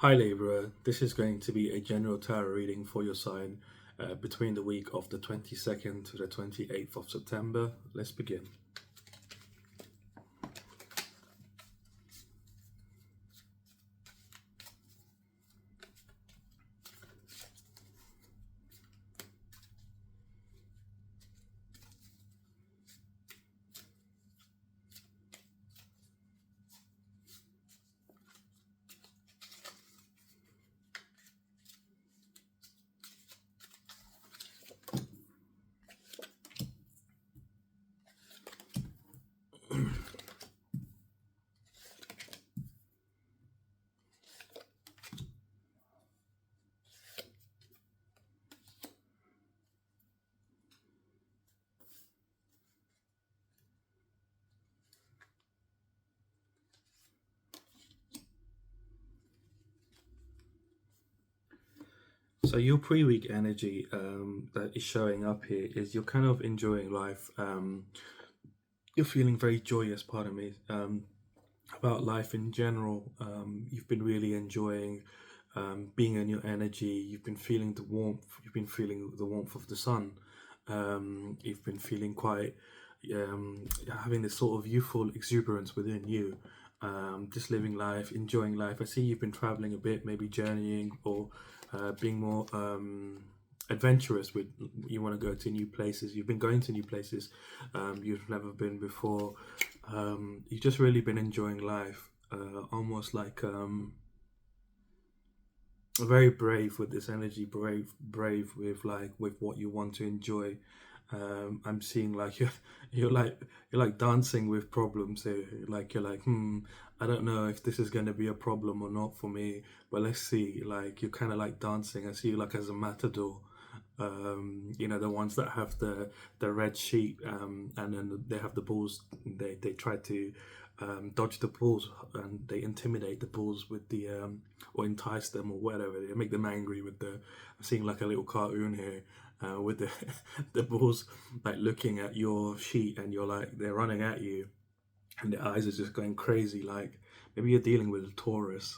Hi Libra, this is going to be a general tarot reading for your sign between the week of the 22nd to the 28th of September. Let's begin. So your pre-week energy that is showing up here is you're kind of enjoying life. You're feeling very joyous, pardon me, about life in general. You've been really enjoying being in your energy. You've been feeling the warmth. You've been feeling the warmth of the sun. You've been feeling quite having this sort of youthful exuberance within you. Just living life, enjoying life. I see you've been traveling a bit, maybe journeying or being more adventurous. With you want to go to new places. You've been going to new places you've never been before. You've just really been enjoying life, almost like very brave with this energy, brave with what you want to enjoy. I'm seeing like you're like you're like dancing with problems here. Like you're like, I don't know if this is going to be a problem or not for me, but let's see. Like you're kind of like dancing. I see you like as a matador. The ones that have the red sheet, and then they have the bulls. They try to dodge the bulls, and they intimidate the bulls with the or entice them or whatever. They make them angry with the. I'm seeing like a little cartoon here with the the bulls like looking at your sheet, and you're like they're running at you, and their eyes are just going crazy. Like maybe you're dealing with a Taurus.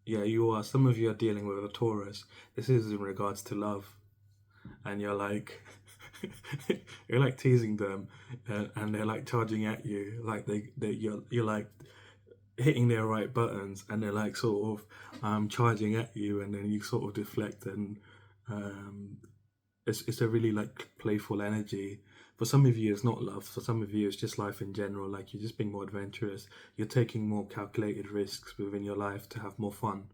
Yeah, you are. Some of you are dealing with a Taurus. This is in regards to love, and you're like, you're like teasing them, and they're like charging at you, like you're like hitting their right buttons, and they're like sort of charging at you, and then you sort of deflect, and um, it's a really like playful energy. For some of you, it's not love. For some of you, it's just life in general. Like you're just being more adventurous. You're taking more calculated risks within your life to have more fun.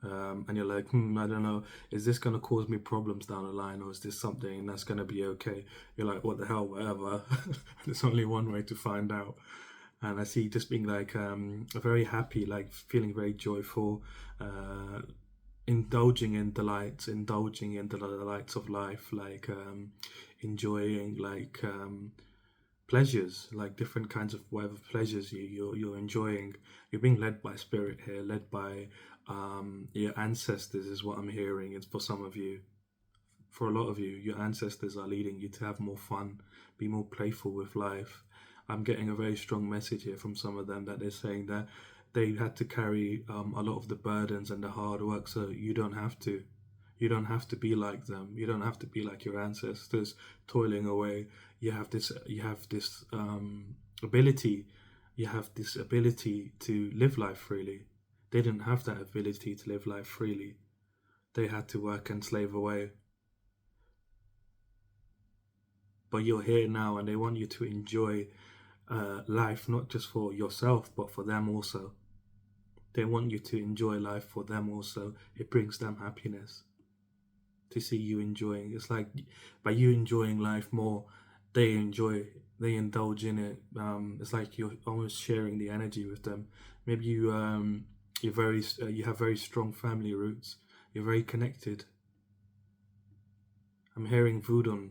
And you're like, I don't know, is this going to cause me problems down the line, or is this something that's going to be okay? You're like, what the hell, whatever. There's only one way to find out. And I see you just being like very happy, like feeling very joyful, uh, indulging in delights, indulging in the delights of life, like enjoying like pleasures, like different kinds of whatever pleasures you're enjoying. You're being led by spirit here, led by your ancestors, is what I'm hearing. It's for some of you. For a lot of you, your ancestors are leading you to have more fun, be more playful with life. I'm getting a very strong message here from some of them that they're saying that they had to carry a lot of the burdens and the hard work, so you don't have to. You don't have to be like them. You don't have to be like your ancestors, toiling away. You have this. You have this ability. You have this ability to live life freely. They didn't have that ability to live life freely. They had to work and slave away. But you're here now, and they want you to enjoy life, not just for yourself, but for them also. They want you to enjoy life for them also. It brings them happiness to see you enjoying. It's like by you enjoying life more, they enjoy, they indulge in it. It's like you're almost sharing the energy with them. Maybe you have very strong family roots. You're very connected. I'm hearing voodoo.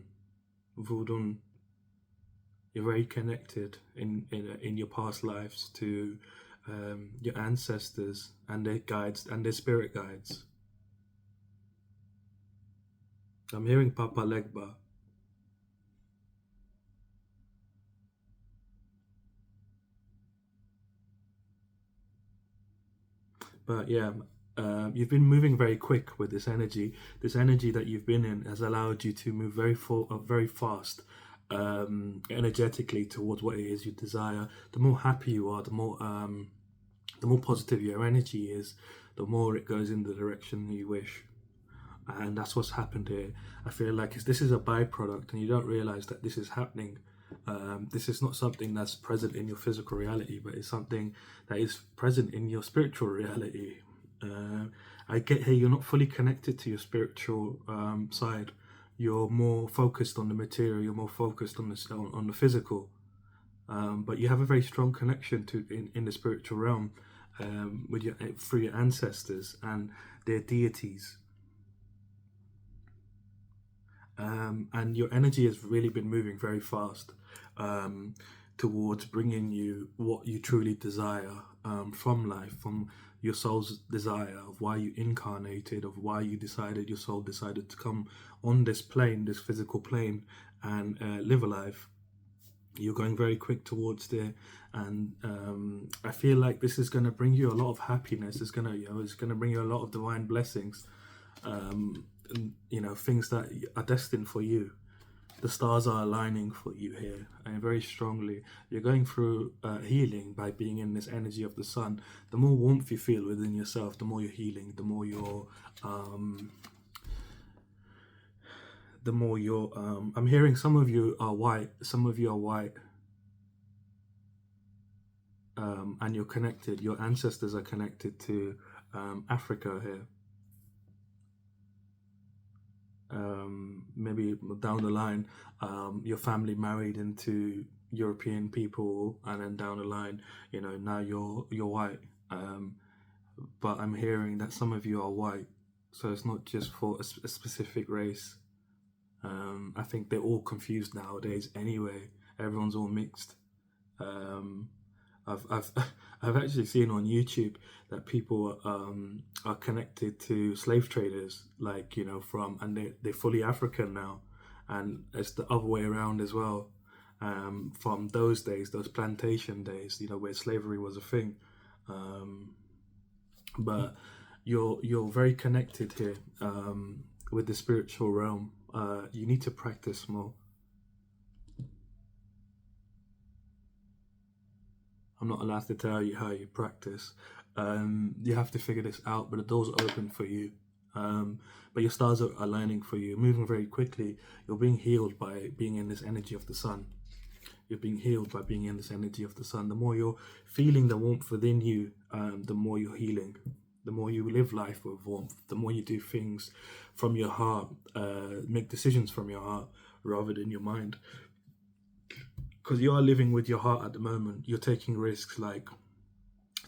You're very connected in your past lives to your ancestors and their guides and their spirit guides. I'm hearing Papa Legba. But yeah, you've been moving very quick with this energy. This energy that you've been in has allowed you to move very fast, energetically towards what it is you desire. The more happy you are, the more positive your energy is, the more it goes in the direction you wish. And that's what's happened here. I feel like this is a byproduct, and you don't realize that this is happening. This is not something that's present in your physical reality, but it's something that is present in your spiritual reality. I get here, you're not fully connected to your spiritual side. You're more focused on the material. You're more focused on the physical. But you have a very strong connection to in the spiritual realm, with through your ancestors and their deities. And your energy has really been moving very fast, towards bringing you what you truly desire, from life, from your soul's desire of why you incarnated, of why your soul decided to come on this plane, this physical plane, and live a life. You're going very quick towards there, and I feel like this is going to bring you a lot of happiness. It's going to bring you a lot of divine blessings. Things that are destined for you. The stars are aligning for you here, and very strongly. You're going through healing by being in this energy of the sun. The more warmth you feel within yourself, the more you're healing, the more you're I'm hearing some of you are white, and you're connected. Your ancestors are connected to Africa here. Maybe down the line, your family married into European people, and then down the line, now you're white. But I'm hearing that some of you are white, so it's not just for a specific race. I think they're all confused nowadays. Anyway, everyone's all mixed. I've actually seen on YouTube that people are connected to slave traders, and they're fully African now, and it's the other way around as well. From those days, those plantation days, where slavery was a thing. But you're very connected here, with the spiritual realm. You need to practice more. I'm not allowed to tell you how you practice. You have to figure this out, but the door's open for you. But your stars are aligning for you, moving very quickly. You're being healed by being in this energy of the sun. You're being healed by being in this energy of the sun. The more you're feeling the warmth within you, the more you're healing. The more you live life with warmth, the more you do things from your heart, make decisions from your heart rather than your mind. Because you are living with your heart at the moment. You're taking risks,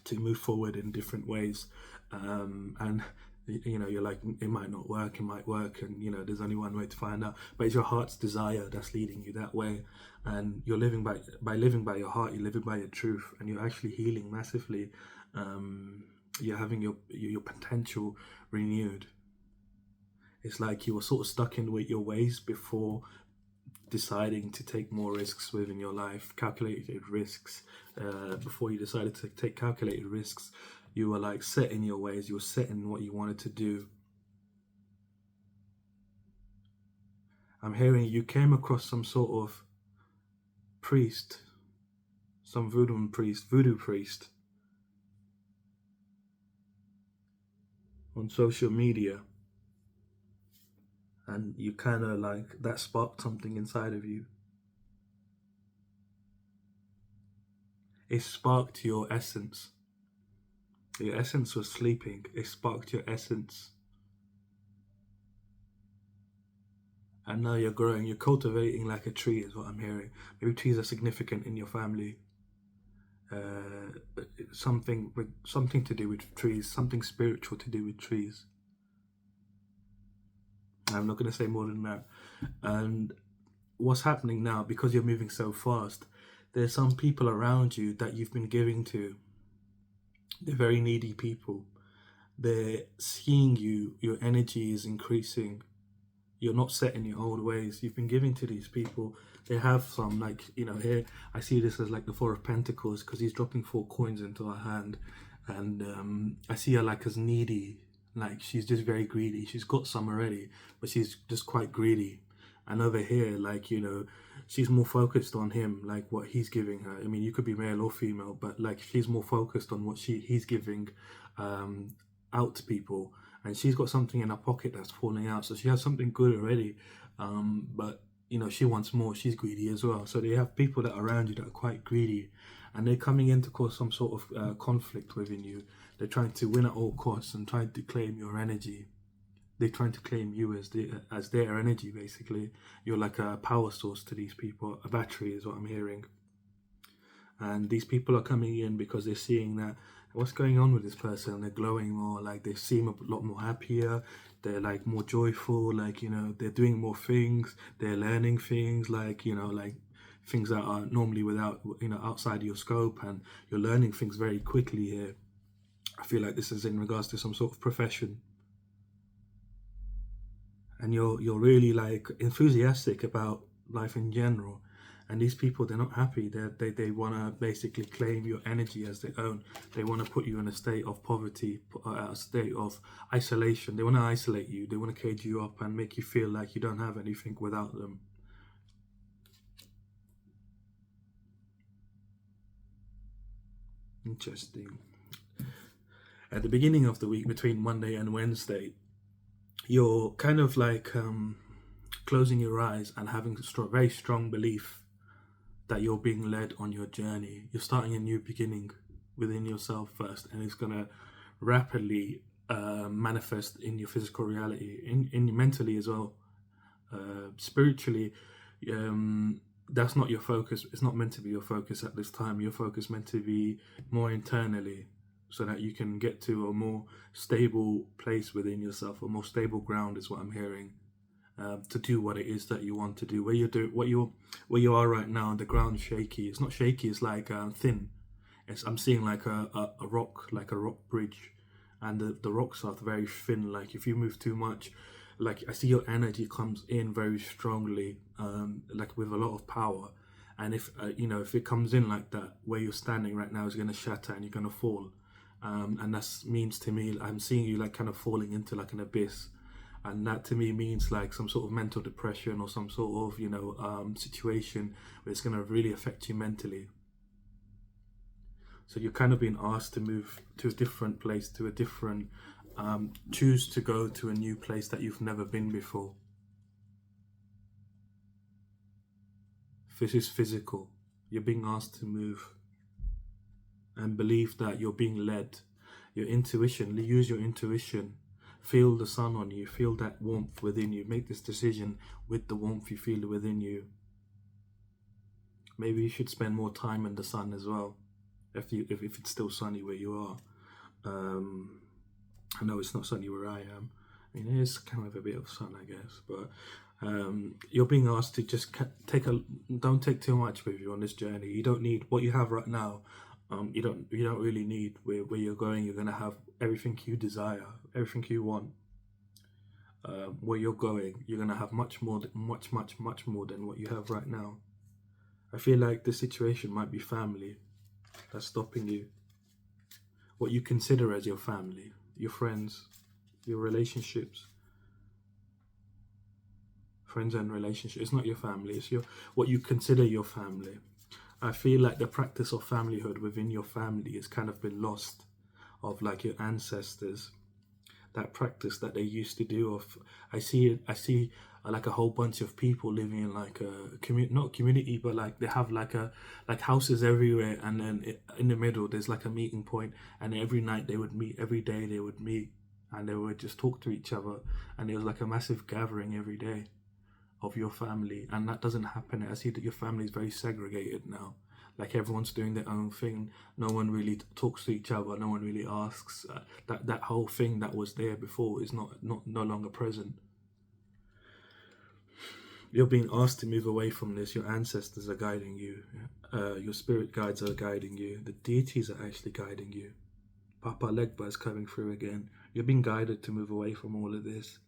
to move forward in different ways, and you're like, it might not work, it might work, and there's only one way to find out. But it's your heart's desire that's leading you that way, and you're living by living by your heart. You're living by your truth, and you're actually healing massively. You're having your potential renewed. It's like you were sort of stuck in with your ways before deciding to take more risks within your life, calculated risks. Before you decided to take calculated risks, you were set in your ways. You were set in what you wanted to do. I'm hearing you came across some sort of priest, some voodoo priest on social media, and you kind of that sparked something inside of you. It sparked your essence. Your essence was sleeping. It sparked your essence. And now you're growing. You're cultivating like a tree is what I'm hearing. Maybe trees are significant in your family. Something to do with trees. Something spiritual to do with trees. I'm not going to say more than that. And what's happening now, because you're moving so fast, there's some people around you that you've been giving to. They're very needy people. They're seeing you. Your energy is increasing. You're not set in your old ways. You've been giving to these people. They have some, here, I see this as the Four of Pentacles, because he's dropping 4 coins into our hand. and I see her like as needy, like she's just very greedy. She's got some already, but she's just quite greedy. And over here, like, she's more focused on him, like what he's giving her. I mean, you could be male or female, but like she's more focused on what he's giving um, out to people, and she's got something in her pocket that's falling out. So she has something good already, but she wants more. She's greedy as well. So they have people that are around you that are quite greedy, and they're coming in to cause some sort of conflict within you. They're trying to win at all costs and trying to claim your energy. They're trying to claim you as their energy. Basically, you're like a power source to these people. A battery is what I'm hearing. And these people are coming in because they're seeing that what's going on with this person. They're glowing more, like they seem a lot more happier. They're like more joyful, like they're doing more things. They're learning things, like like things that are normally without outside your scope, and you're learning things very quickly here. I feel like this is in regards to some sort of profession, and you're really like enthusiastic about life in general. And these people, they're not happy. They want to basically claim your energy as their own. They want to put you in a state of poverty, a state of isolation. They want to isolate you. They want to cage you up and make you feel like you don't have anything without them. Interesting. At the beginning of the week, between Monday and Wednesday, you're kind of like closing your eyes and having a very strong belief that you're being led on your journey. You're starting a new beginning within yourself first, and it's gonna rapidly manifest in your physical reality, in mentally as well, spiritually. That's not your focus. It's not meant to be your focus at this time. Your focus meant to be more internally, so that you can get to a more stable place within yourself, a more stable ground is what I'm hearing. To do what it is that you want to do. Where you are right now, the ground's shaky. It's not shaky. It's like thin. I'm seeing like a rock, like a rock bridge, and the rocks are very thin. Like if you move too much, like I see your energy comes in very strongly, like with a lot of power. And if it comes in like that, where you're standing right now is going to shatter and you're going to fall. And that means to me, I'm seeing you like kind of falling into like an abyss, and that to me means like some sort of mental depression or some sort of situation where it's going to really affect you mentally. So you're kind of being asked to move to a different place, to a different choose to go to a new place that you've never been before. This is physical. You're being asked to move and believe that you're being led. Your intuition, use your intuition. Feel the sun on you, feel that warmth within you. Make this decision with the warmth you feel within you. Maybe you should spend more time in the sun as well, if it's still sunny where you are. I know it's not sunny where I am. I mean, it is kind of a bit of sun, I guess, but you're being asked to just don't take too much with you on this journey. You don't need what you have right now. You don't really need where you're going. You're gonna have everything you desire, everything you want. Where you're going, you're gonna have much more than what you have right now. I feel like the situation might be family that's stopping you. What you consider as your family, your friends, your relationships. Friends and relationships. It's not your family. It's what you consider your family. I feel like the practice of familyhood within your family has kind of been lost, of like your ancestors, that practice that they used to do. I see like a whole bunch of people living in like a not community, but like they have like houses everywhere, and then in the middle there's like a meeting point, and every night they would meet, every day they would meet, and they would just talk to each other, and there was like a massive gathering every day of your family. And that doesn't happen. I see that your family is very segregated now. Like everyone's doing their own thing. No one really talks to each other. No one really asks. That whole thing that was there before is no longer present. You're being asked to move away from this. Your ancestors are guiding you. Your spirit guides are guiding you. The deities are actually guiding you. Papa Legba is coming through again. You're being guided to move away from all of this.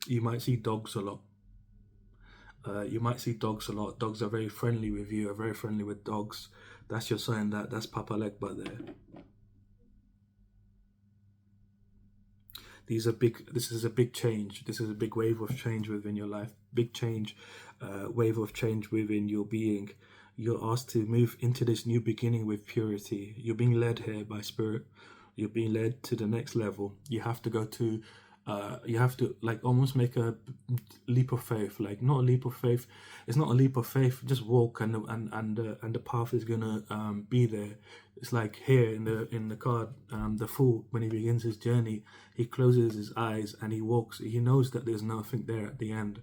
You might see dogs a lot. You might see dogs a lot. Dogs are very friendly with you, are very friendly with dogs. That's your sign that that's Papa Legba there. This is a big change. This is a big wave of change within your life. Big change, wave of change within your being. You're asked to move into this new beginning with purity. You're being led here by spirit. You're being led to the next level. You have to go to, you have to like almost make a leap of faith. Like not a leap of faith. It's not a leap of faith. Just walk and the path is gonna be there. It's like here in the card, the fool, when he begins his journey, he closes his eyes and he walks. He knows that there's nothing there at the end,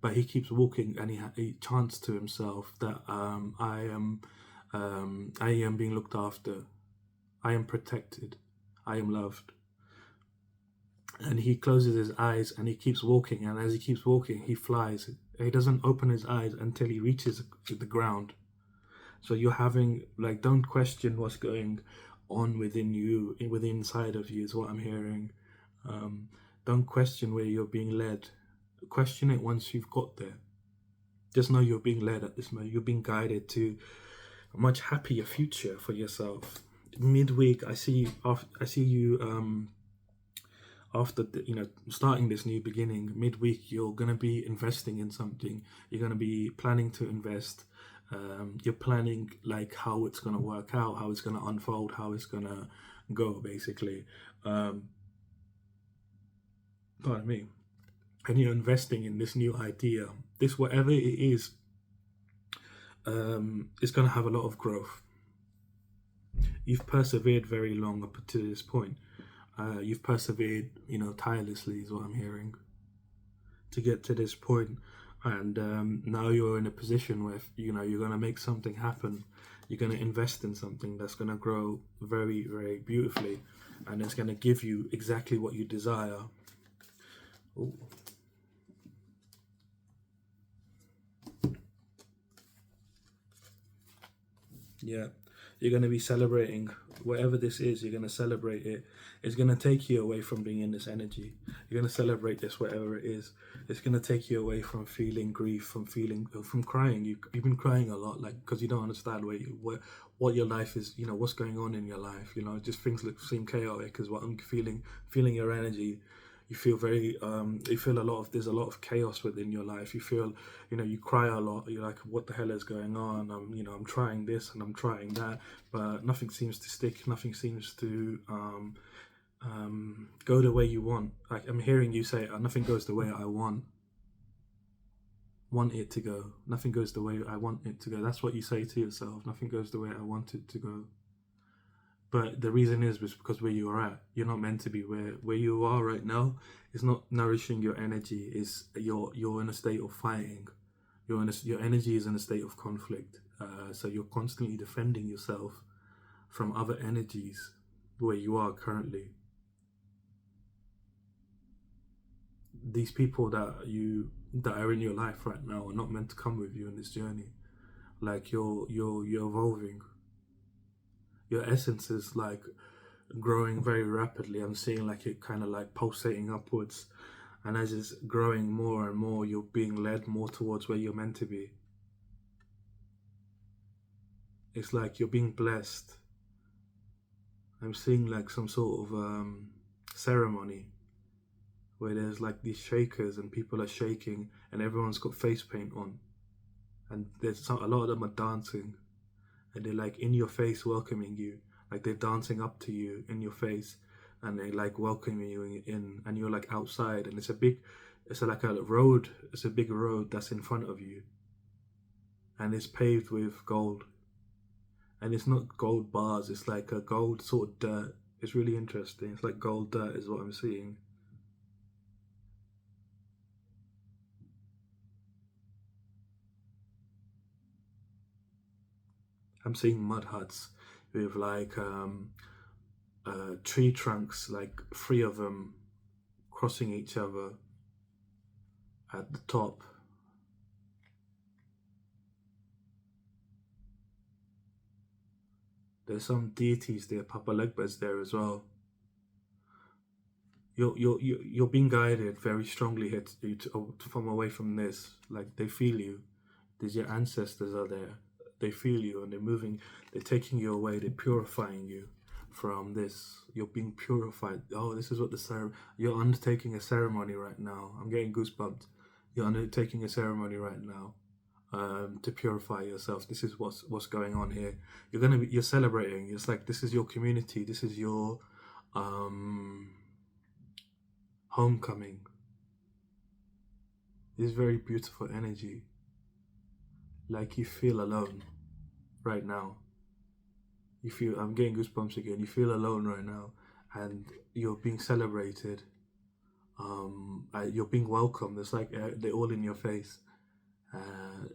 but he keeps walking and he chants to himself that I am being looked after, I am protected, I am loved. And he closes his eyes and he keeps walking, and as he keeps walking he flies. He doesn't open his eyes until he reaches the ground. So you're having, like, don't question what's going on within you, within inside of you is what I'm hearing. Don't question where you're being led. Question it once you've got there. Just know you're being led at this moment. You're being guided to a much happier future for yourself. Midweek, I see you after starting this new beginning. Midweek, you're gonna be investing in something. You're gonna be planning to invest. You're planning like how it's gonna work out, how it's gonna unfold, how it's gonna go, basically. Pardon me. And you're investing in this new idea. This, whatever it is gonna have a lot of growth. You've persevered very long up to this point. You've persevered, tirelessly is what I'm hearing, to get to this point. And now you're in a position where you're going to make something happen. You're going to invest in something that's going to grow very, very beautifully, and it's going to give you exactly what you desire. Ooh. Yeah, you're going to be celebrating whatever this is. You're going to celebrate it. It's going to take you away from being in this energy. You're going to celebrate this, whatever it is. It's going to take you away from feeling grief, from crying. You've been crying a lot, like, because you don't understand what your life is. What's going on in your life. Just things that seem chaotic is what I'm feeling. Feeling your energy. You feel very, there's a lot of chaos within your life. You feel, you cry a lot. You're like, what the hell is going on? I'm trying this and I'm trying that, but nothing seems to stick. Nothing seems to go the way you want. Like, I'm hearing you say, nothing goes the way I want it to go. Nothing goes the way I want it to go. That's what you say to yourself. Nothing goes the way I want it to go. But the reason is because where you are at, you're not meant to be where you are right now. Is not nourishing your energy. Is you're in a state of fighting. Your energy is in a state of conflict. So you're constantly defending yourself from other energies where you are currently. These people that are in your life right now are not meant to come with you in this journey. Like you're evolving. Your essence is like growing very rapidly. I'm seeing like it kind of like pulsating upwards, and as it's growing more and more, you're being led more towards where you're meant to be. It's like you're being blessed. I'm seeing like some sort of ceremony where there's like these shakers and people are shaking and everyone's got face paint on, and a lot of them are dancing. And they're like in your face welcoming you, like they're dancing up to you in your face, and they like welcoming you in, and you're like outside, and it's a big road. It's a big road that's in front of you, and it's paved with gold, and it's not gold bars. It's like a gold sort of dirt. It's really interesting. It's like gold dirt is what I'm seeing. I'm seeing mud huts with like tree trunks, like 3 of them crossing each other at the top. There's some deities there. Papa Legba's there as well. You're being guided very strongly here from away from this. Like they feel you. There's your ancestors are there. They feel you and they're moving. They're taking you away. They're purifying you from this. You're being purified. Oh, this is what you're undertaking a ceremony right now. I'm getting goosebumps. You're undertaking a ceremony right now, to purify yourself. This is what's going on here. You're celebrating. It's like this is your community. This is your um, homecoming. This very beautiful energy. Like you feel alone right now. You feel, I'm getting goosebumps again. You feel alone right now, and you're being celebrated. You're being welcomed. It's like they're all in your face,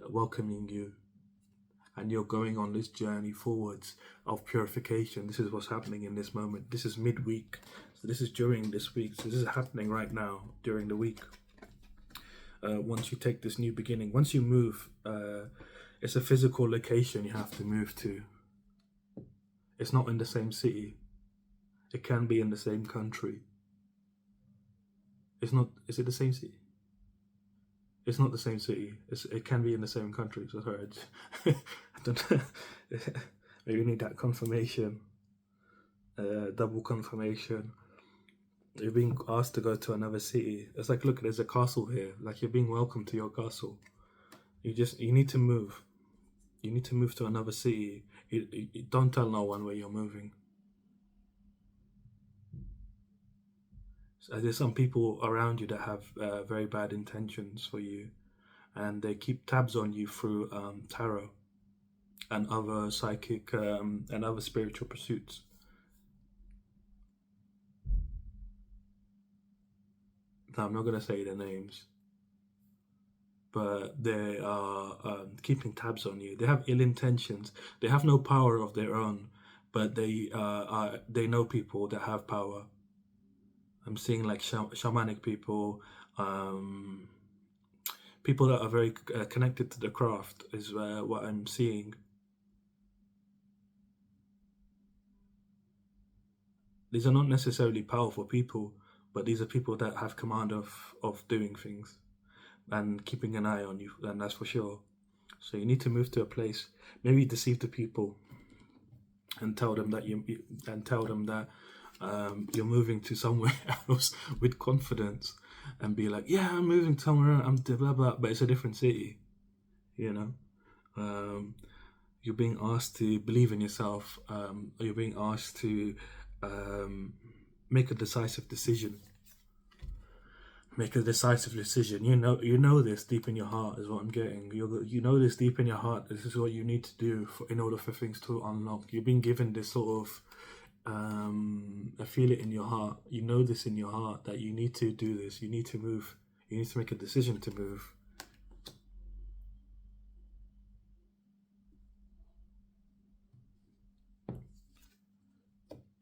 welcoming you, and you're going on this journey forwards of purification. This is what's happening in this moment. This is midweek, so this is during this week. So this is happening right now during the week. Once you take this new beginning, once you move, it's a physical location you have to move to. It's not in the same city. It can be in the same country. It's not. Is it the same city? It's not the same city. It can be in the same country. So sorry, I don't know. Maybe you need that confirmation, double confirmation. You're being asked to go to another city. It's like, look, there's a castle here. Like you're being welcomed to your castle. You need to move. You need to move to another city. You don't tell no one where you're moving. So there's some people around you that have very bad intentions for you, and they keep tabs on you through tarot and other psychic and other spiritual pursuits. Now, I'm not going to say their names, but they are keeping tabs on you. They have ill intentions. They have no power of their own, but they know people that have power. I'm seeing like shamanic people, people that are very connected to the craft is what I'm seeing. These are not necessarily powerful people, but these are people that have command of doing things and keeping an eye on you, and that's for sure. So you need to move to a place, maybe deceive the people, and tell them that you're moving to somewhere else with confidence, and be like, yeah, I'm moving somewhere. I'm blah blah, but it's a different city. You know, you're being asked to believe in yourself. You're being asked to make a decisive decision. Make a decisive decision. You know this deep in your heart is what I'm getting. You know this deep in your heart. This is what you need to do in order for things to unlock. You've been given this sort of, I feel it in your heart. You know this in your heart that you need to do this. You need to move. You need to make a decision to move.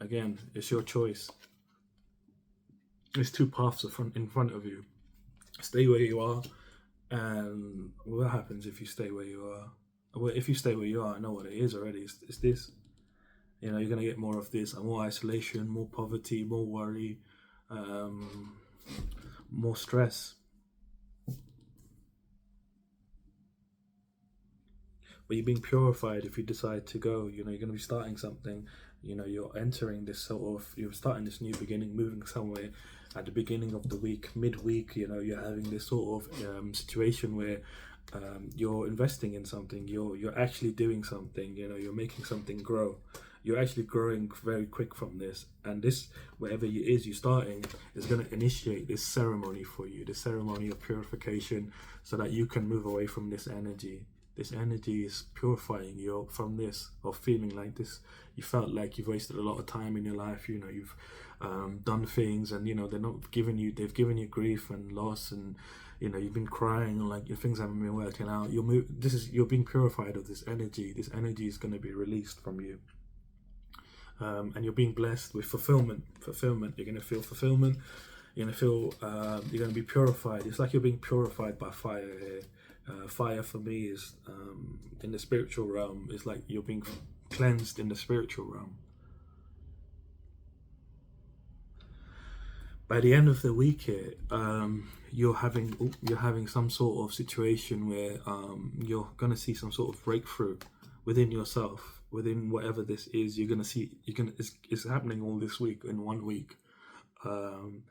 Again, it's your choice. There's two paths in front of you. Stay where you are, and what happens if you stay where you are? Well, if you stay where you are, I know what it is already. It's this. You know, you're gonna get more of this, and more isolation, more poverty, more worry, more stress. But you're being purified if you decide to go. You know, you're gonna be starting something. You know, you're entering this you're starting this new beginning, moving somewhere at the beginning of the week, midweek. You know, you're having this sort of situation where you're investing in something. You're actually doing something. You know, you're making something grow. You're actually growing very quick from this, and this, whatever it is you're starting, is going to initiate this ceremony for you, this ceremony of purification, so that you can move away from this energy. This energy is purifying you from this, of feeling like this. You felt like you've wasted a lot of time in your life. You know, you've done things, and you know they've given you grief and loss, and you know you've been crying, like your things haven't been working out. You're being purified of this energy. This energy is going to be released from you. And you're being blessed with fulfillment. You're going to feel fulfillment. You're going to feel. You're going to be purified. It's like you're being purified by fire here. Fire for me is in the spiritual realm. It's like you're being cleansed in the spiritual realm. by the end of the week here, you're having some sort of situation where you're gonna see some sort of breakthrough within yourself, within whatever this is. It's happening all this week in 1 week. Um,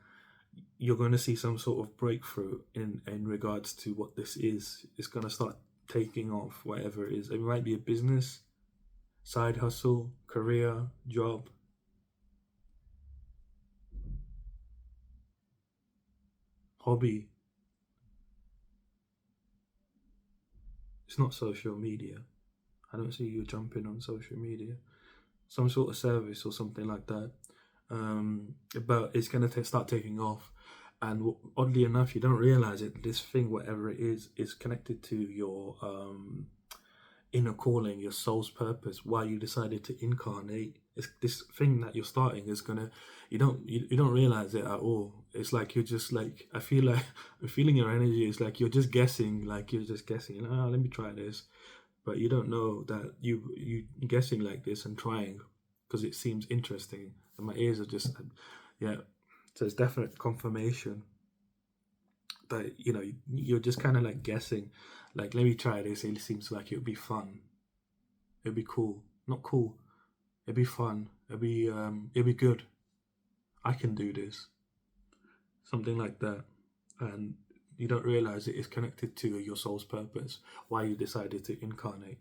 you're going to see some sort of breakthrough in regards to what this is. It's going to start taking off, whatever it is. It might be a business, side hustle, career, job, hobby. It's not social media. I don't see you jumping on social media. Some sort of service or something like that. But it's going to start taking off. And oddly enough, you don't realize it. This thing, whatever it is connected to your inner calling, your soul's purpose, why you decided to incarnate. It's this thing that you're starting is gonna, you don't realize it at all. It's like you're just like, I feel like I'm feeling your energy. It's like you're just guessing. Oh, let me try this, but you don't know that you guessing like this and trying because it seems interesting. And my ears are just, yeah. So it's definite confirmation that you're just kind of like guessing, like let me try this. It seems like it would be fun. It'd be cool. Not cool. It'd be fun. It'd be good. I can do this. Something like that, and you don't realize it is connected to your soul's purpose. Why you decided to incarnate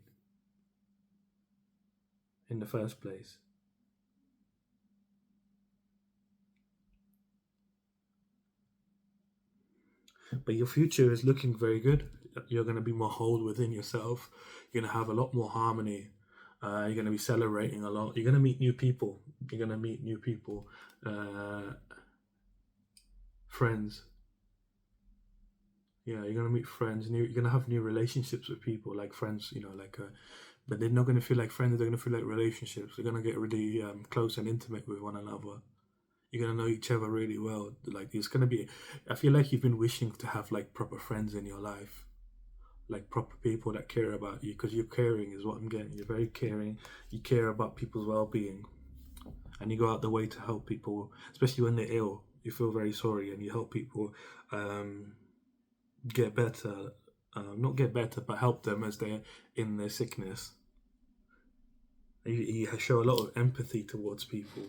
in the first place. But your future is looking very good. You're going to be more whole within yourself. You're going to have a lot more harmony. You're going to be celebrating a lot. You're going to meet new people. You're going to meet new people, friends. Yeah, you're going to meet friends. You're going to have new relationships with people, like friends. But they're not going to feel like friends. They're going to feel like relationships. They're going to get really close and intimate with one another. You're gonna know each other really well. Like it's gonna be. I feel like you've been wishing to have like proper friends in your life, like proper people that care about you, because you're caring is what I'm getting. You're very caring. You care about people's well-being, and you go out the way to help people, especially when they're ill. You feel very sorry, and you help people get better. Not get better, but help them as they're in their sickness. You show a lot of empathy towards people.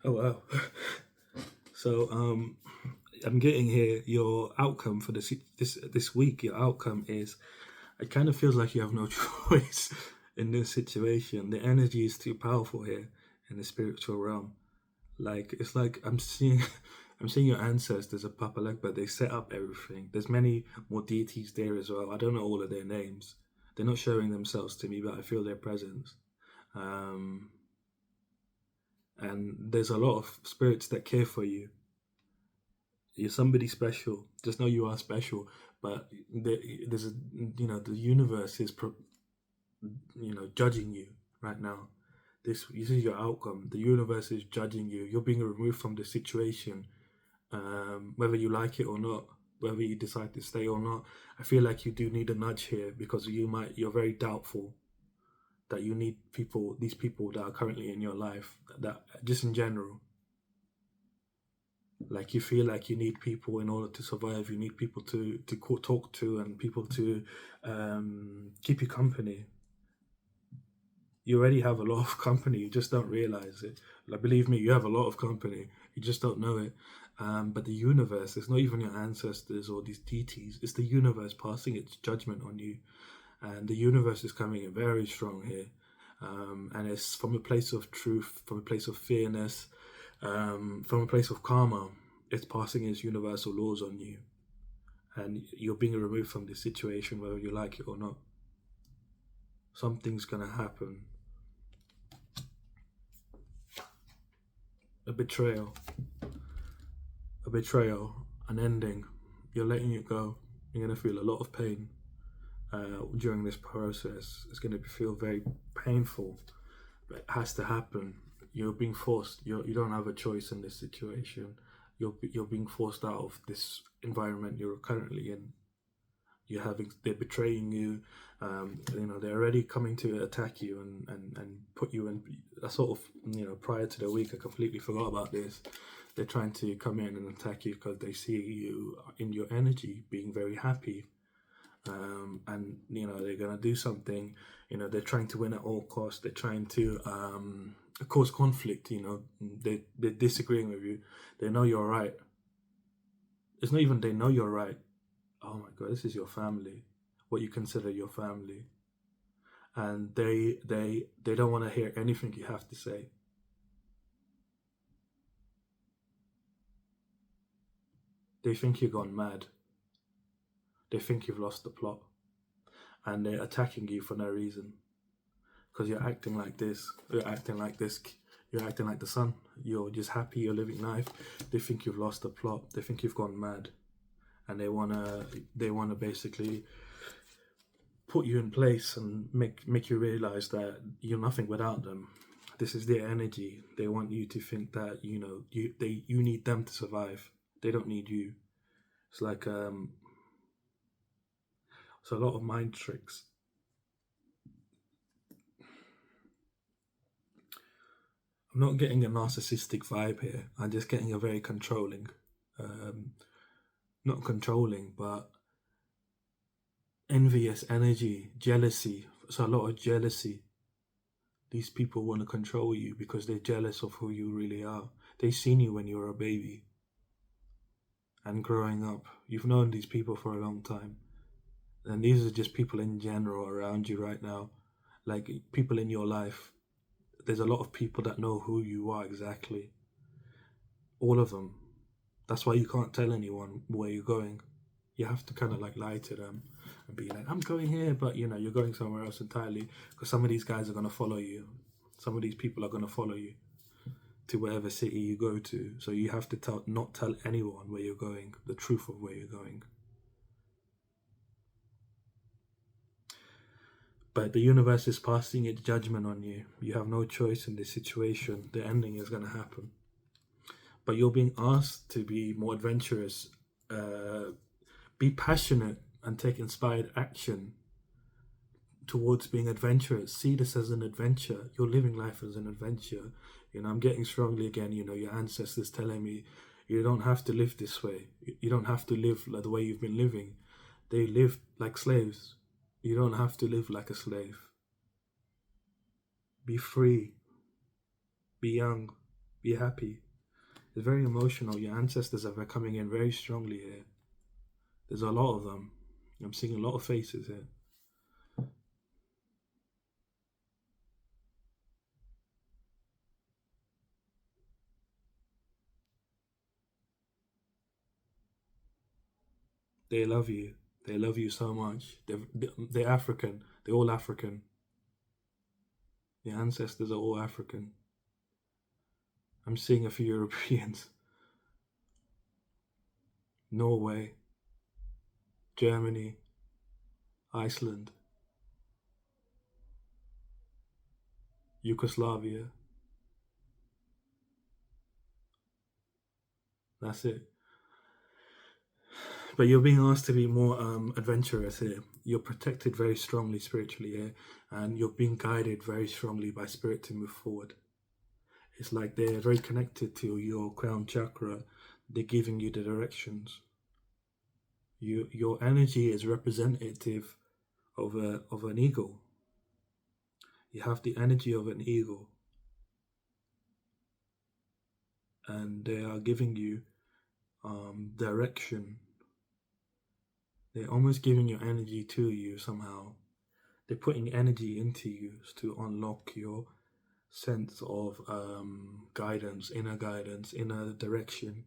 Oh wow. So I'm getting here your outcome for this week. Your outcome is it kind of feels like you have no choice in this situation. The energy is too powerful here in the spiritual realm. Like it's like I'm seeing your ancestors of Papa Legba. They set up everything. There's many more deities there as well. I don't know all of their names. They're not showing themselves to me, but I feel their presence. Um, and there's a lot of spirits that care for you. You're somebody special. Just know you are special. But there's a the universe is judging you right now. This is your outcome. The universe is judging you. You're being removed from the situation, whether you like it or not, whether you decide to stay or not. I feel like you do need a nudge here because you're very doubtful that you need these people that are currently in your life, that just in general. Like you feel like you need people in order to survive. You need people to talk to and people to keep you company. You already have a lot of company. You just don't realize it. Like believe me, you have a lot of company. You just don't know it. But the universe, it's not even your ancestors or these deities. It's the universe passing its judgment on you, and the universe is coming in very strong here. And it's from a place of truth, from a place of fairness, from a place of karma. It's passing its universal laws on you, and you're being removed from this situation whether you like it or not. Something's gonna happen. A betrayal, an ending. You're letting it go. You're gonna feel a lot of pain during this process. It's gonna feel very painful, but it has to happen. You're being forced. You don't have a choice in this situation. You're being forced out of this environment you're currently in. They're betraying you. They're already coming to attack you and put you in a sort of, prior to the week, I completely forgot about this. They're trying to come in and attack you because they see you in your energy being very happy. And they're going to do something. They're trying to win at all costs. They're trying to cause conflict. They're disagreeing with you. They know you're right. It's not even they know you're right. Oh my God, this is your family, what you consider your family, and they don't want to hear anything you have to say. They think you've gone mad. They think you've lost the plot, and they're attacking you for no reason, because you're acting like this. You're acting like this. You're acting like the sun. You're just happy. You're living life. They think you've lost the plot. They think you've gone mad, and they wanna basically put you in place and make you realize that you're nothing without them. This is their energy. They want you to think that you need them to survive. They don't need you. It's like it's a lot of mind tricks. I'm not getting a narcissistic vibe here. I'm just getting a very controlling, not controlling, but envious energy, jealousy. It's a lot of jealousy. These people want to control you because they're jealous of who you really are. They've seen you when you were a baby and growing up. You've known these people for a long time. And these are just people in general around you right now. Like people in your life. There's a lot of people that know who you are exactly. All of them. That's why you can't tell anyone where you're going. You have to kind of like lie to them and be like, I'm going here, but you're going somewhere else entirely, because some of these guys are going to follow you. Some of these people are going to follow you to wherever city you go to. So you have to not tell anyone where you're going, the truth of where you're going. But the universe is passing its judgment on you. You have no choice in this situation. The ending is going to happen. But you're being asked to be more adventurous, be passionate, and take inspired action towards being adventurous. See this as an adventure. You're living life as an adventure. I'm getting strongly again, your ancestors telling me, you don't have to live this way. You don't have to live like the way you've been living. They lived like slaves. You don't have to live like a slave. Be free. Be young. Be happy. It's very emotional. Your ancestors are coming in very strongly here. There's a lot of them. I'm seeing a lot of faces here. They love you. They love you so much. They're African. They're all African. Your ancestors are all African. I'm seeing a few Europeans. Norway, Germany, Iceland, Yugoslavia. That's it. But you're being asked to be more adventurous here. You're protected very strongly spiritually here, and you're being guided very strongly by spirit to move forward. It's like they're very connected to your crown chakra. They're giving you the directions. Your energy is representative of an eagle. You have the energy of an eagle, and they are giving you direction. They're almost giving your energy to you somehow. They're putting energy into you to unlock your sense of guidance, inner direction.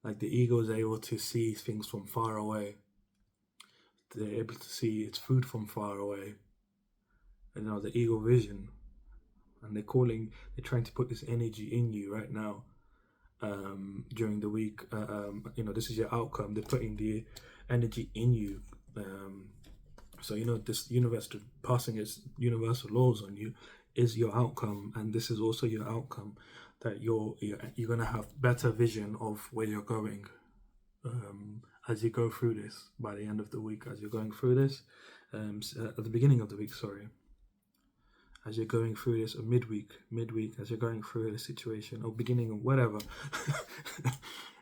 Like the eagle is able to see things from far away. They're able to see its food from far away. The eagle vision. And they're trying to put this energy in you right now. During the week, this is your outcome. They're putting the energy in you. So this universe passing its universal laws on you is your outcome, and this is also your outcome. that you're gonna have better vision of where you're going as you go through this by the end of the week. As you're going through this, at the beginning of the week, sorry, as you're going through this, or midweek, as you're going through the situation, or beginning of whatever,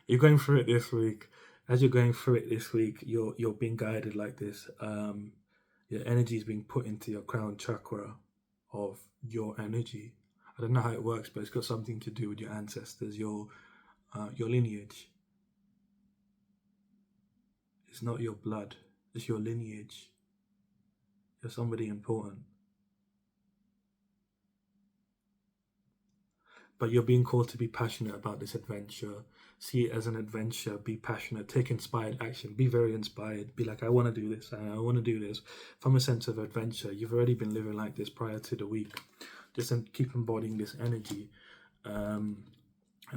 you're going through it this week. As you're going through it this week, you're being guided like this. Your energy is being put into your crown chakra of your energy. I don't know how it works, but it's got something to do with your ancestors, your lineage. It's not your blood, it's your lineage. You're somebody important. But you're being called to be passionate about this adventure. See it as an adventure. Be passionate. Take inspired action. Be very inspired. Be like, I want to do this. I want to do this. From a sense of adventure. You've already been living like this prior to the week. Just keep embodying this energy. And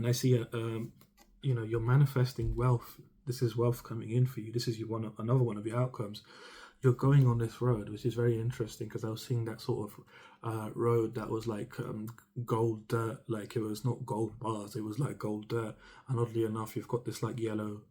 I see, you're manifesting wealth. This is wealth coming in for you. This is another one of your outcomes. You're going on this road, which is very interesting because I was seeing that sort of road that was like gold dirt, like it was not gold bars, it was like gold dirt. And oddly enough, you've got this like yellow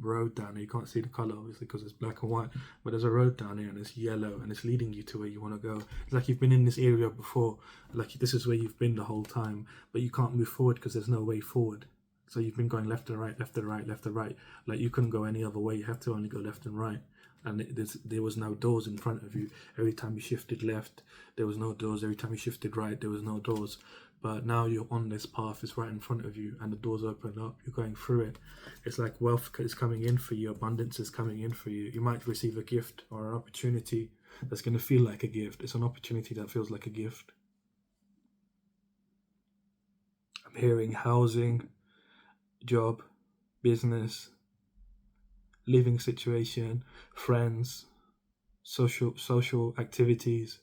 road down here. You can't see the color obviously because it's black and white, but there's a road down here and it's yellow and it's leading you to where you want to go. It's like you've been in this area before, like this is where you've been the whole time, but you can't move forward because there's no way forward. So you've been going left and right, left and right, left and right. Like you couldn't go any other way. You have to only go left and right. And there was no doors in front of you. Every time you shifted left, there was no doors. Every time you shifted right, there was no doors. But now you're on this path. It's right in front of you, and the doors open up. You're going through it. It's like wealth is coming in for you. Abundance is coming in for you. You might receive a gift or an opportunity that's going to feel like a gift. It's an opportunity that feels like a gift. I'm hearing housing, job, business, living situation, friends, social activities,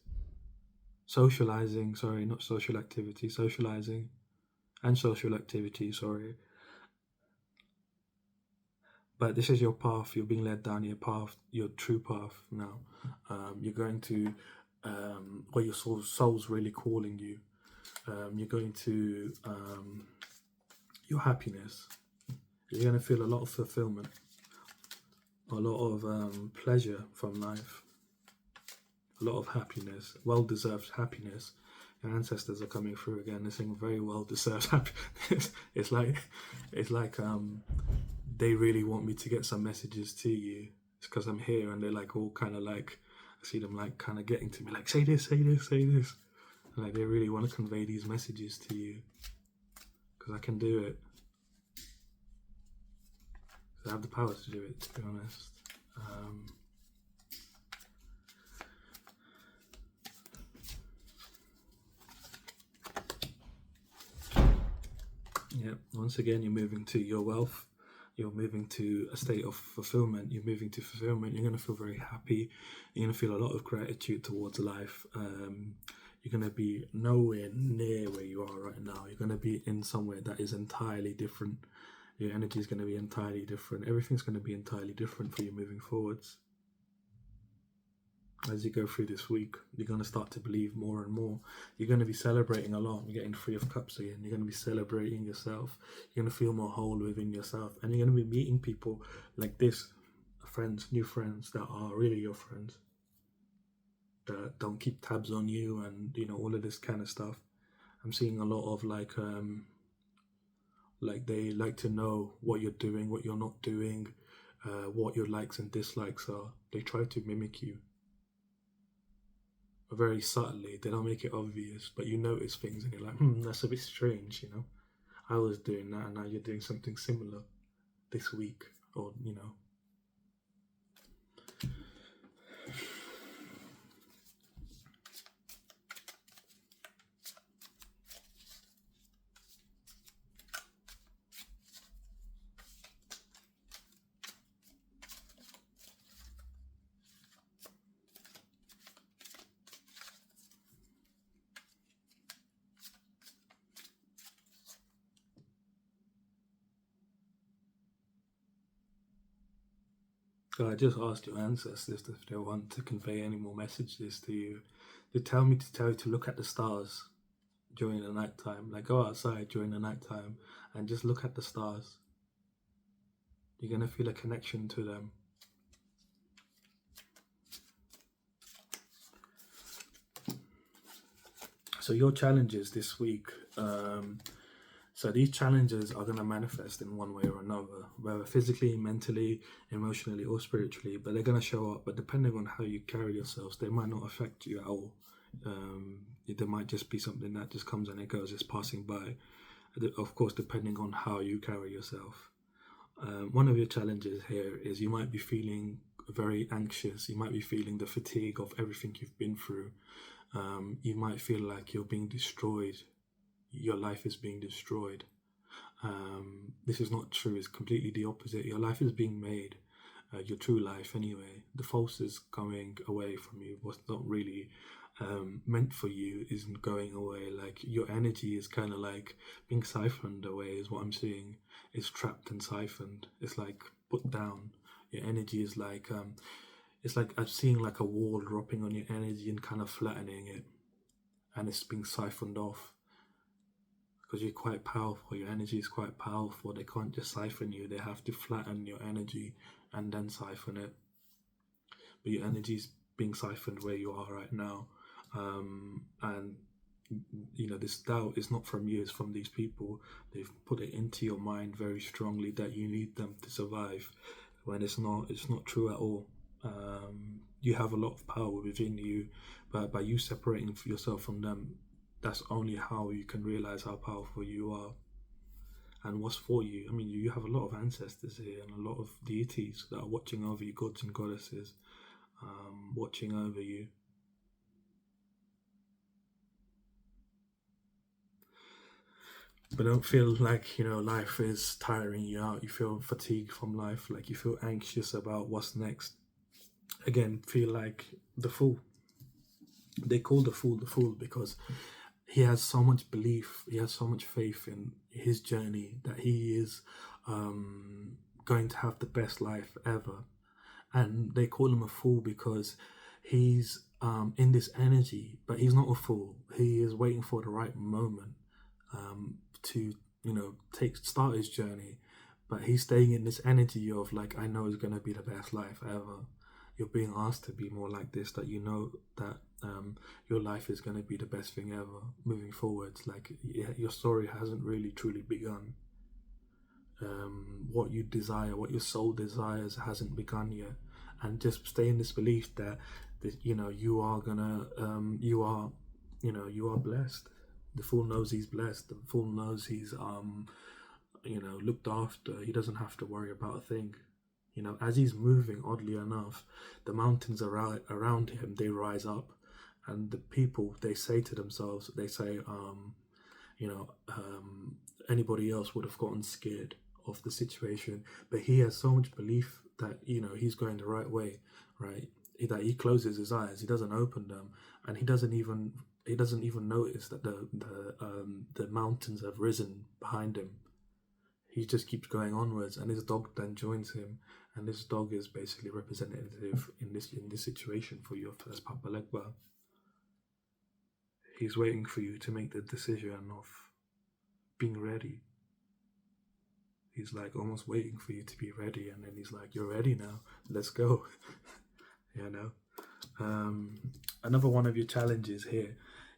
socializing, sorry, not social activity, socializing, and social activity, sorry. But this is your path. You're being led down your path, your true path now. You're going to, where your soul's really calling you. You're going to, your happiness. You're going to feel a lot of fulfillment. A lot of pleasure from life, a lot of happiness, well-deserved happiness. Your ancestors are coming through again. They're saying very well-deserved happiness. It's like they really want me to get some messages to you. It's because I'm here, and they're like all kind of like, I see them like kind of getting to me, like say this, say this, say this. And like they really want to convey these messages to you because I can do it. I have the power to do it, to be honest. Once again, you're moving to your wealth. You're moving to a state of fulfillment. You're moving to fulfillment. You're going to feel very happy. You're going to feel a lot of gratitude towards life. You're going to be nowhere near where you are right now. You're going to be in somewhere that is entirely different. Your energy is going to be entirely different. Everything's going to be entirely different for you moving forwards. As you go through this week, you're going to start to believe more and more. You're going to be celebrating a lot. You're getting 3 of Cups again. You're going to be celebrating yourself. You're going to feel more whole within yourself. And you're going to be meeting people like this, friends, new friends that are really your friends. That don't keep tabs on you and, all of this kind of stuff. I'm seeing a lot of like they like to know what you're doing, what you're not doing, what your likes and dislikes are. They try to mimic you. Very subtly. They don't make it obvious, but you notice things and you're like, that's a bit strange, I was doing that and now you're doing something similar this week, or, So I just asked your ancestors if they want to convey any more messages to you. They tell me to tell you to look at the stars. during the night time. Like go outside during the night time and just look at the stars. You're gonna feel a connection to them. So your challenges this week, so these challenges are going to manifest in one way or another, whether physically, mentally, emotionally, or spiritually, but they're going to show up. But depending on how you carry yourselves, they might not affect you at all. There might just be something that just comes and it goes, it's passing by. Of course, depending on how you carry yourself. One of your challenges here is you might be feeling very anxious. You might be feeling the fatigue of everything you've been through. You might feel like you're being destroyed. Your life is being destroyed. This is not true. It's completely the opposite. Your life is being made. Your true life, anyway. The false is going away from you. What's not really meant for you isn't going away. Like your energy is kind of like being siphoned away, is what I'm seeing. It's trapped and siphoned. It's like put down. Your energy is like it's like I'm seeing like a wall dropping on your energy and kind of flattening it, and it's being siphoned off because you're quite powerful. Your energy is quite powerful. They can't just siphon you. They have to flatten your energy and then siphon it. But your energy is being siphoned where you are right now, and you know this doubt is not from you. It's from these people. They've put it into your mind very strongly that you need them to survive, when it's not. It's not true at all. You have a lot of power within you, but by you separating yourself from them, that's only how you can realize how powerful you are and what's for you. I mean, you have a lot of ancestors here and a lot of deities that are watching over you, gods and goddesses, watching over you. But don't feel like, life is tiring you out. You feel fatigued from life, like you feel anxious about what's next. Again, feel like the fool. They call the fool because he has so much belief, he has so much faith in his journey that he is going to have the best life ever. And they call him a fool because he's in this energy, but he's not a fool. He is waiting for the right moment to start his journey, but he's staying in this energy of like, I know it's going to be the best life ever. You're being asked to be more like this, that you know that your life is going to be the best thing ever moving forwards. Like your story hasn't really truly begun. What you desire, what your soul desires, hasn't begun yet. And just stay in this belief that you are blessed. The fool knows he's blessed. The fool knows he's looked after. He doesn't have to worry about a thing. As he's moving, oddly enough, the mountains around him, they rise up, and the people, they say to themselves, they say, anybody else would have gotten scared of the situation, but he has so much belief that he's going the right way, right? That he closes his eyes, he doesn't open them, and he doesn't even notice that the mountains have risen behind him. He just keeps going onwards, and his dog then joins him, and this dog is basically representative in this situation for you as Papa Legba. He's waiting for you to make the decision of being ready. He's like almost waiting for you to be ready, and then he's like, you're ready now, let's go. Another one of your challenges here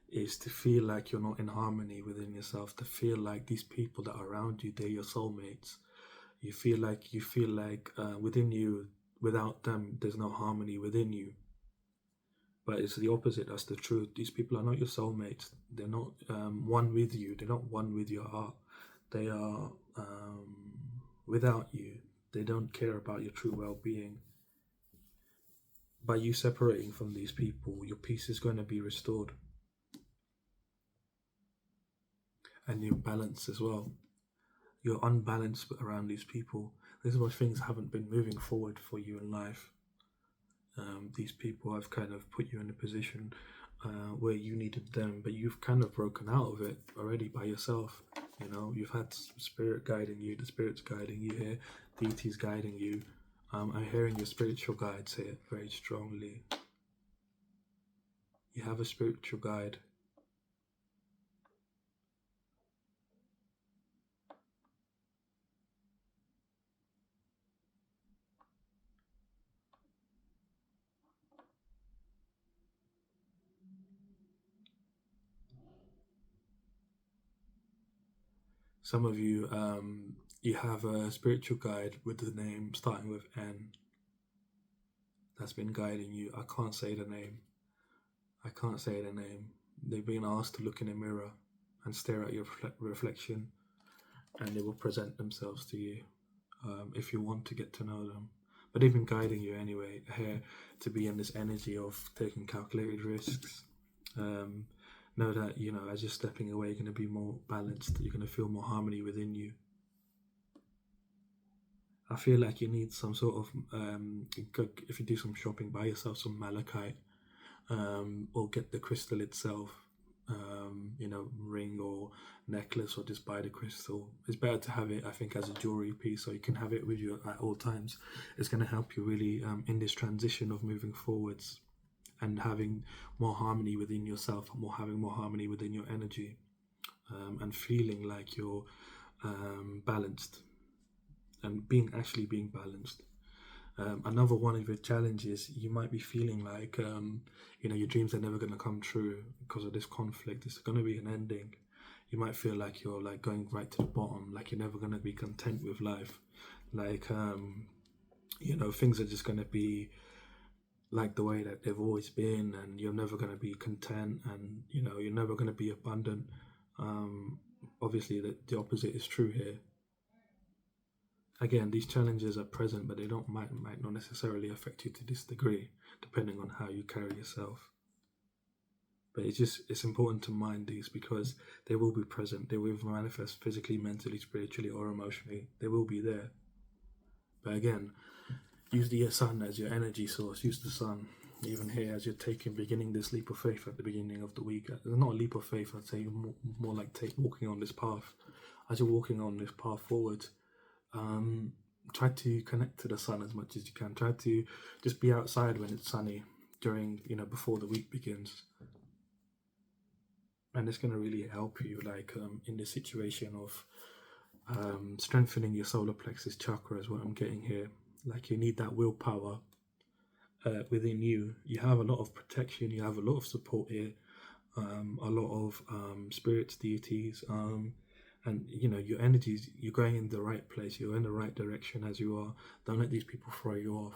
is to feel like you're not in harmony within yourself, to feel like these people that are around you, they're your soulmates. You feel like within you, without them, there's no harmony within you. But it's the opposite. That's the truth. These people are not your soulmates. They're not one with you. They're not one with your heart. They are without you. They don't care about your true well-being. By you separating from these people, your peace is going to be restored. And your balance as well. You're unbalanced around these people. This is why things haven't been moving forward for you in life. These people have kind of put you in a position where you needed them, but you've kind of broken out of it already by yourself. You've had spirit guiding you, the spirit's guiding you here, deities guiding you. I'm hearing your spiritual guides here very strongly. You have a spiritual guide. Some of you, you have a spiritual guide with the name starting with N that's been guiding you. I can't say the name. They've been asked to look in a mirror and stare at your reflection, and they will present themselves to you if you want to get to know them. But they've been guiding you anyway here to be in this energy of taking calculated risks. Know that, as you're stepping away, you're going to be more balanced. You're going to feel more harmony within you. I feel like you need some sort of, if you do some shopping, buy yourself some malachite, or get the crystal itself, ring or necklace, or just buy the crystal. It's better to have it, I think, as a jewelry piece, so you can have it with you at all times. It's going to help you really in this transition of moving forwards and having more harmony within yourself, having more harmony within your energy, and feeling like you're balanced and being balanced. Another one of your challenges, you might be feeling like your dreams are never going to come true because of this conflict. It's going to be an ending. You might feel like you're like going right to the bottom, like you're never going to be content with life, like things are just going to be like the way that they've always been, and you're never going to be content, and you're never going to be abundant. Obviously the opposite is true here. Again, these challenges are present, but they might not necessarily affect you to this degree, depending on how you carry yourself. But it's important to mind these, because they will be present. They will manifest physically, mentally, spiritually, or emotionally. They will be there. But again, use the sun as your energy source. Use the sun, even here, as you're beginning this leap of faith at the beginning of the week. It's not a leap of faith, I'd say more like walking on this path. As you're walking on this path forward, try to connect to the sun as much as you can. Try to just be outside when it's sunny during, before the week begins. And it's going to really help you, in the situation of strengthening your solar plexus chakra is what I'm getting here. Like, you need that willpower within you. You have a lot of protection. You have a lot of support here. A lot of spirits, deities, and your energies, you're going in the right place. You're in the right direction as you are. Don't let these people throw you off.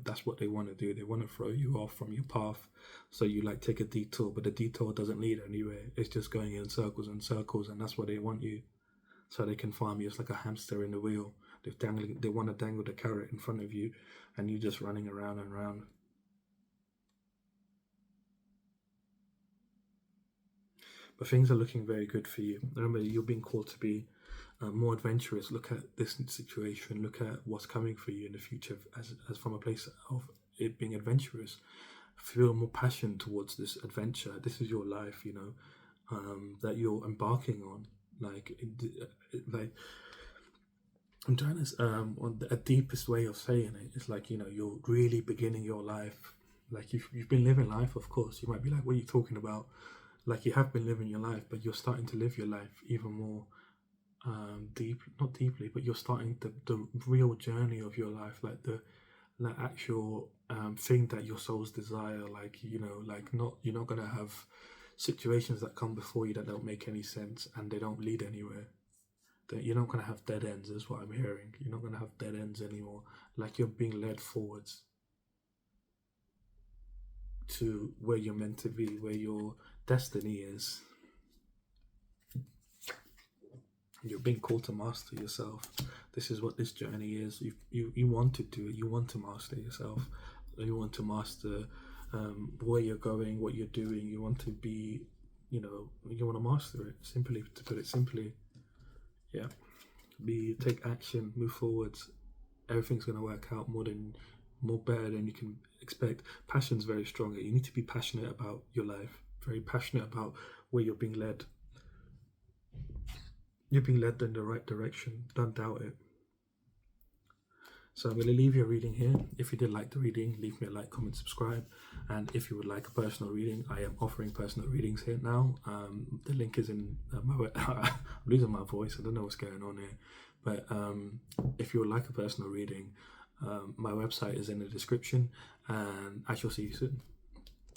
That's what they want to do. They want to throw you off from your path, so you take a detour, but the detour doesn't lead anywhere. It's just going in circles and circles, and that's what they want you, so they can farm you. It's like a hamster in the wheel. They want to dangle the carrot in front of you, and you're just running around and around. But things are looking very good for you. Remember, you're being called to be more adventurous. Look at this situation. Look at what's coming for you in the future as from a place of it being adventurous. Feel more passion towards this adventure. This is your life, that you're embarking on. I'm trying to, on the deepest way of saying it, it's like, you're really beginning your life. Like, you've been living life, of course. You might be like, what are you talking about? Like, you have been living your life, but you're starting to live your life even more not deeply, but you're starting the real journey of your life, like the actual thing that your souls desire. You're not gonna have situations that come before you that don't make any sense and they don't lead anywhere. That you're not gonna have dead ends, is what I'm hearing. You're not gonna have dead ends anymore. Like, you're being led forwards to where you're meant to be, where your destiny is. You're being called to master yourself. This is what this journey is. You want to do it. You want to master yourself. You want to master where you're going, what you're doing. You want to be, you want to master it. Simply, to put it simply, yeah. Take action, move forwards. Everything's going to work out more better than you can expect. Passion's very strong. You need to be passionate about your life. Very passionate about where you're being led. You're being led in the right direction. Don't doubt it. So I'm going to leave your reading here. If you did like the reading, leave me a like, comment, subscribe. And if you would like a personal reading, I am offering personal readings here now. The link is in my I'm losing my voice. I don't know what's going on here. But if you would like a personal reading, my website is in the description. And I shall see you soon.